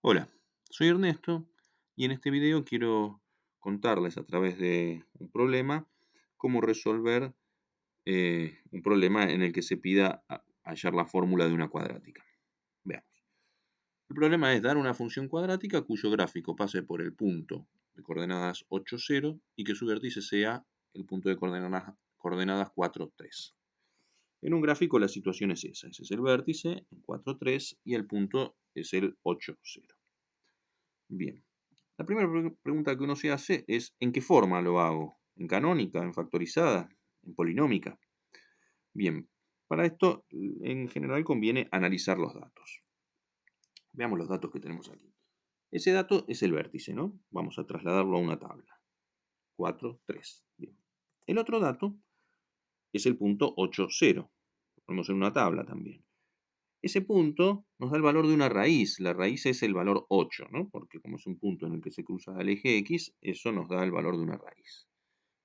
Hola, soy Ernesto y en este video quiero contarles a través de un problema cómo resolver un problema en el que se pida hallar la fórmula de una cuadrática. Veamos. El problema es dar una función cuadrática cuyo gráfico pase por el punto de coordenadas 8, 0 y que su vértice sea el punto de coordenadas 4, 3. En un gráfico la situación es esa. Ese es el vértice en 4, 3 y el punto es el 8, 0. Bien. La primera pregunta que uno se hace es ¿en qué forma lo hago? ¿En canónica? ¿En factorizada? ¿En polinómica? Bien, para esto en general conviene analizar los datos. Veamos los datos que tenemos aquí. Ese dato es el vértice, ¿no? Vamos a trasladarlo a una tabla. 4, 3. Bien. El otro dato es el punto 8, 0. Lo ponemos en una tabla también. Ese punto nos da el valor de una raíz. La raíz es el valor 8, ¿no? Porque como es un punto en el que se cruza el eje X, eso nos da el valor de una raíz.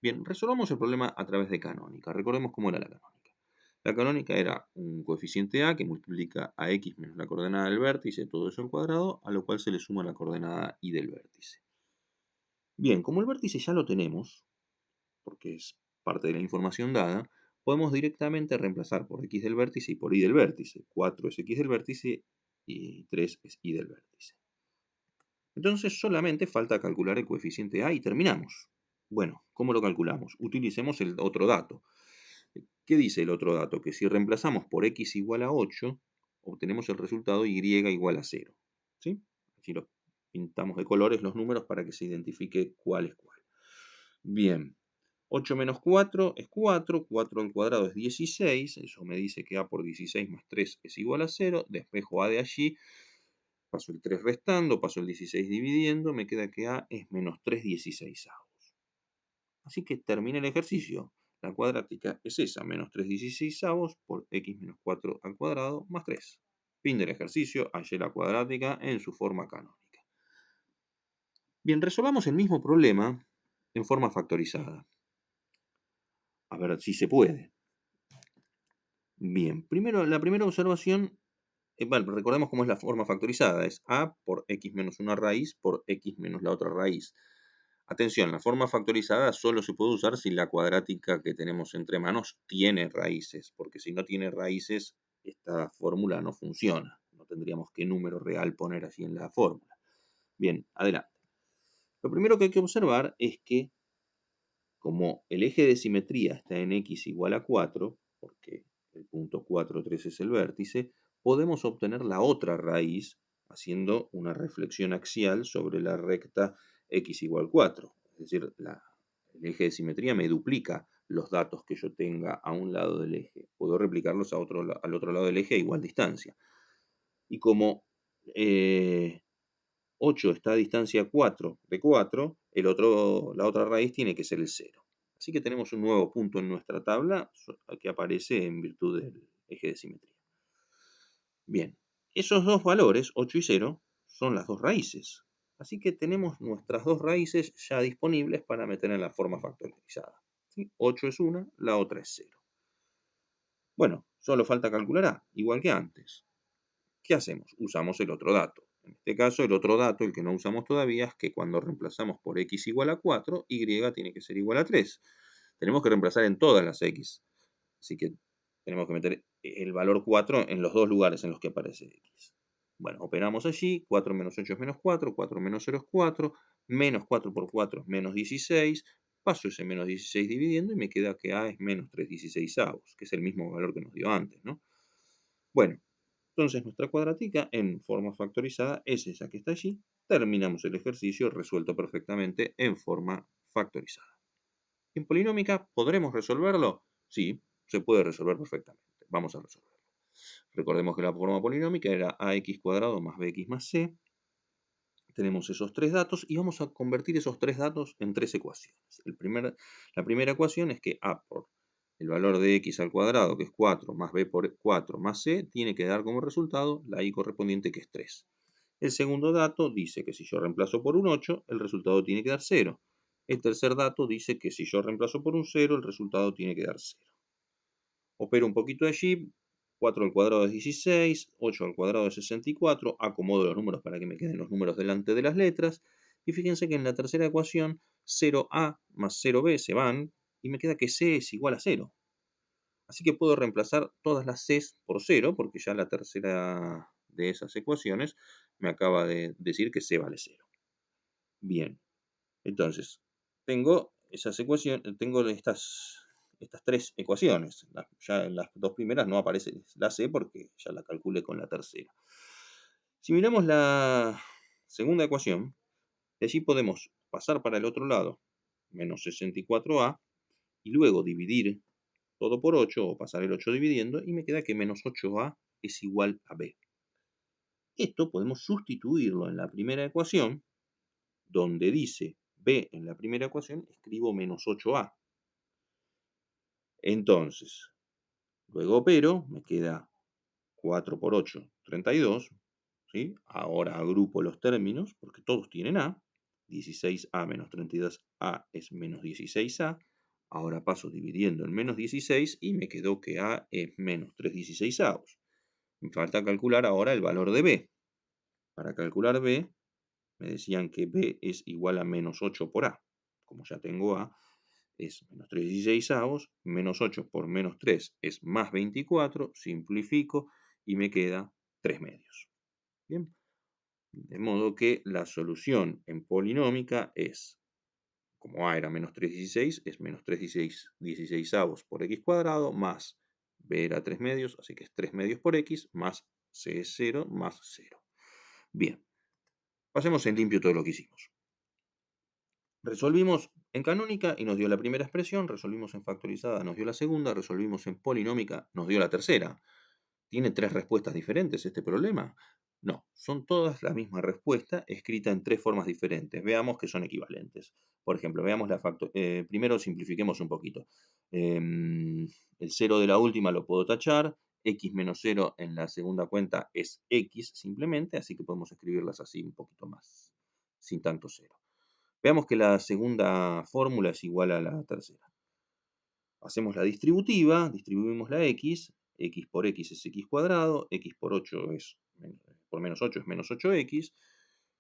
Bien, resolvamos el problema a través de canónica. Recordemos cómo era la canónica. La canónica era un coeficiente a que multiplica a x menos la coordenada del vértice, todo eso al cuadrado, a lo cual se le suma la coordenada y del vértice. Bien, como el vértice ya lo tenemos, porque es parte de la información dada, podemos directamente reemplazar por x del vértice y por y del vértice. 4 es x del vértice y 3 es y del vértice. Entonces solamente falta calcular el coeficiente a y terminamos. Bueno, ¿cómo lo calculamos? Utilicemos el otro dato. ¿Qué dice el otro dato? Que si reemplazamos por x igual a 8, obtenemos el resultado y igual a 0. ¿Sí? Aquí lo pintamos de colores los números para que se identifique cuál es cuál. Bien, 8 menos 4 es 4, 4 al cuadrado es 16, eso me dice que a por 16 más 3 es igual a 0, despejo a de allí, paso el 3 restando, paso el 16 dividiendo, me queda que a es menos 3 16avos. Así que termina el ejercicio. La cuadrática es esa, menos 3 16avos por x menos 4 al cuadrado más 3. Fin del ejercicio, hallé la cuadrática en su forma canónica. Bien, resolvamos el mismo problema en forma factorizada. A ver si se puede. Bien, primero, la primera observación, bueno, recordemos cómo es la forma factorizada, es a por x menos una raíz por x menos la otra raíz. Atención, la forma factorizada solo se puede usar si la cuadrática que tenemos entre manos tiene raíces, porque si no tiene raíces, esta fórmula no funciona. No tendríamos qué número real poner así en la fórmula. Bien, adelante. Lo primero que hay que observar es que como el eje de simetría está en x igual a 4, porque el punto 4, 3 es el vértice, podemos obtener la otra raíz haciendo una reflexión axial sobre la recta x igual 4. Es decir, el eje de simetría me duplica los datos que yo tenga a un lado del eje. Puedo replicarlos al otro lado del eje a igual distancia. Y como 8 está a distancia 4 de 4, la otra raíz tiene que ser el 0. Así que tenemos un nuevo punto en nuestra tabla que aparece en virtud del eje de simetría. Bien, esos dos valores, 8 y 0, son las dos raíces. Así que tenemos nuestras dos raíces ya disponibles para meter en la forma factorizada. ¿Sí? 8 es una, la otra es 0. Bueno, solo falta calcular a, igual que antes. ¿Qué hacemos? Usamos el otro dato. En este caso, el otro dato, el que no usamos todavía, es que cuando reemplazamos por x igual a 4, y tiene que ser igual a 3. Tenemos que reemplazar en todas las x. Así que tenemos que meter el valor 4 en los dos lugares en los que aparece x. Bueno, operamos allí. 4 menos 8 es menos 4. 4 menos 0 es 4. Menos 4 por 4 es menos 16. Paso ese menos 16 dividiendo y me queda que a es menos 3 16avos, que es el mismo valor que nos dio antes, ¿no? Bueno, entonces nuestra cuadrática en forma factorizada es esa que está allí. Terminamos el ejercicio resuelto perfectamente en forma factorizada. ¿En polinómica podremos resolverlo? Sí, se puede resolver perfectamente. Vamos a resolverlo. Recordemos que la forma polinómica era ax cuadrado más bx más c. Tenemos esos tres datos y vamos a convertir esos tres datos en tres ecuaciones. La primera ecuación es que a por el valor de x al cuadrado, que es 4, más b por 4 más c, tiene que dar como resultado la y correspondiente, que es 3. El segundo dato dice que si yo reemplazo por un 8, el resultado tiene que dar 0. El tercer dato dice que si yo reemplazo por un 0, el resultado tiene que dar 0. Opero un poquito allí, 4 al cuadrado es 16, 8 al cuadrado es 64, acomodo los números para que me queden los números delante de las letras, y fíjense que en la tercera ecuación 0a más 0b se van, y me queda que c es igual a 0. Así que puedo reemplazar todas las Cs por 0, porque ya la tercera de esas ecuaciones me acaba de decir que C vale 0. Bien, entonces, tengo estas tres ecuaciones. Ya en las dos primeras no aparece la C porque ya la calculé con la tercera. Si miramos la segunda ecuación, de allí podemos pasar para el otro lado, menos 64a, y luego dividir todo por 8 o pasar el 8 dividiendo, y me queda que menos 8a es igual a b. Esto podemos sustituirlo en la primera ecuación, donde dice b en la primera ecuación, escribo menos 8a. Entonces, luego pero, me queda 4 por 8, 32. ¿Sí? Ahora agrupo los términos, porque todos tienen a. 16a menos 32a es menos 16a. Ahora paso dividiendo en menos 16 y me quedó que a es menos 3/16. Me falta calcular ahora el valor de b. Para calcular b, me decían que b es igual a menos 8 por a. Como ya tengo a, es menos 3/16, menos 8 por menos 3 es más 24, simplifico y me queda 3 medios. Bien, de modo que la solución en polinómica es, como a era menos 3/16, es menos 3/16 por x cuadrado, más b era 3 medios, así que es 3 medios por x, más c es 0, más 0. Bien, pasemos en limpio todo lo que hicimos. Resolvimos en canónica y nos dio la primera expresión, resolvimos en factorizada, nos dio la segunda, resolvimos en polinómica, nos dio la tercera. ¿Tiene tres respuestas diferentes este problema? No, son todas la misma respuesta, escrita en tres formas diferentes. Veamos que son equivalentes. Por ejemplo, veamos primero simplifiquemos un poquito. El 0 de la última lo puedo tachar, x menos 0 en la segunda cuenta es x simplemente, así que podemos escribirlas así un poquito más, sin tanto 0. Veamos que la segunda fórmula es igual a la tercera. Hacemos la distributiva, distribuimos la x por x es x cuadrado, x por 8 por menos 8 es menos 8x.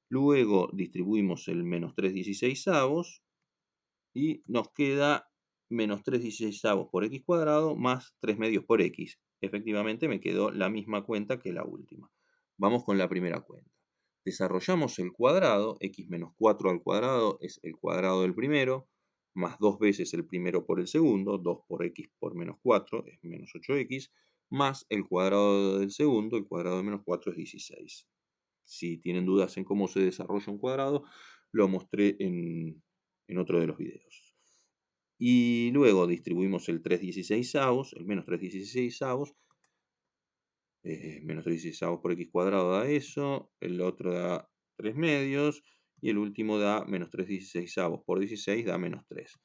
Luego distribuimos el menos 3/16 y nos queda menos 3/16 por x cuadrado más 3 medios por x. Efectivamente me quedó la misma cuenta que la última. Vamos con la primera cuenta. Desarrollamos el cuadrado, x menos 4 al cuadrado es el cuadrado del primero, más 2 veces el primero por el segundo, 2 por x por menos 4 es menos 8x, más el cuadrado del segundo, el cuadrado de menos 4 es 16. Si tienen dudas en cómo se desarrolla un cuadrado, lo mostré en otro de los videos. Y luego distribuimos el 3/16, el menos 3/16, menos 3/16 por x cuadrado da eso, el otro da 3 medios, y el último da menos 3/16 por 16 da menos 3.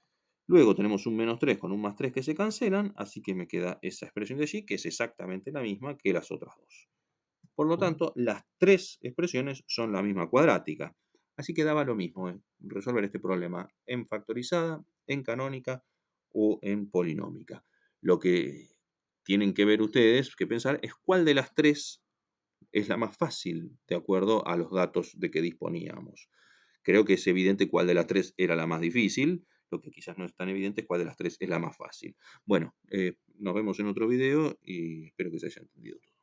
Luego tenemos un menos 3 con un más 3 que se cancelan, así que me queda esa expresión de allí, que es exactamente la misma que las otras dos. Por lo tanto, las tres expresiones son la misma cuadrática. Así que daba lo mismo resolver este problema en factorizada, en canónica o en polinómica. Lo que tienen que ver ustedes, que pensar, es cuál de las tres es la más fácil de acuerdo a los datos de que disponíamos. Creo que es evidente cuál de las tres era la más difícil. Lo que quizás no es tan evidente es cuál de las tres es la más fácil. Bueno, nos vemos en otro video y espero que se haya entendido todo.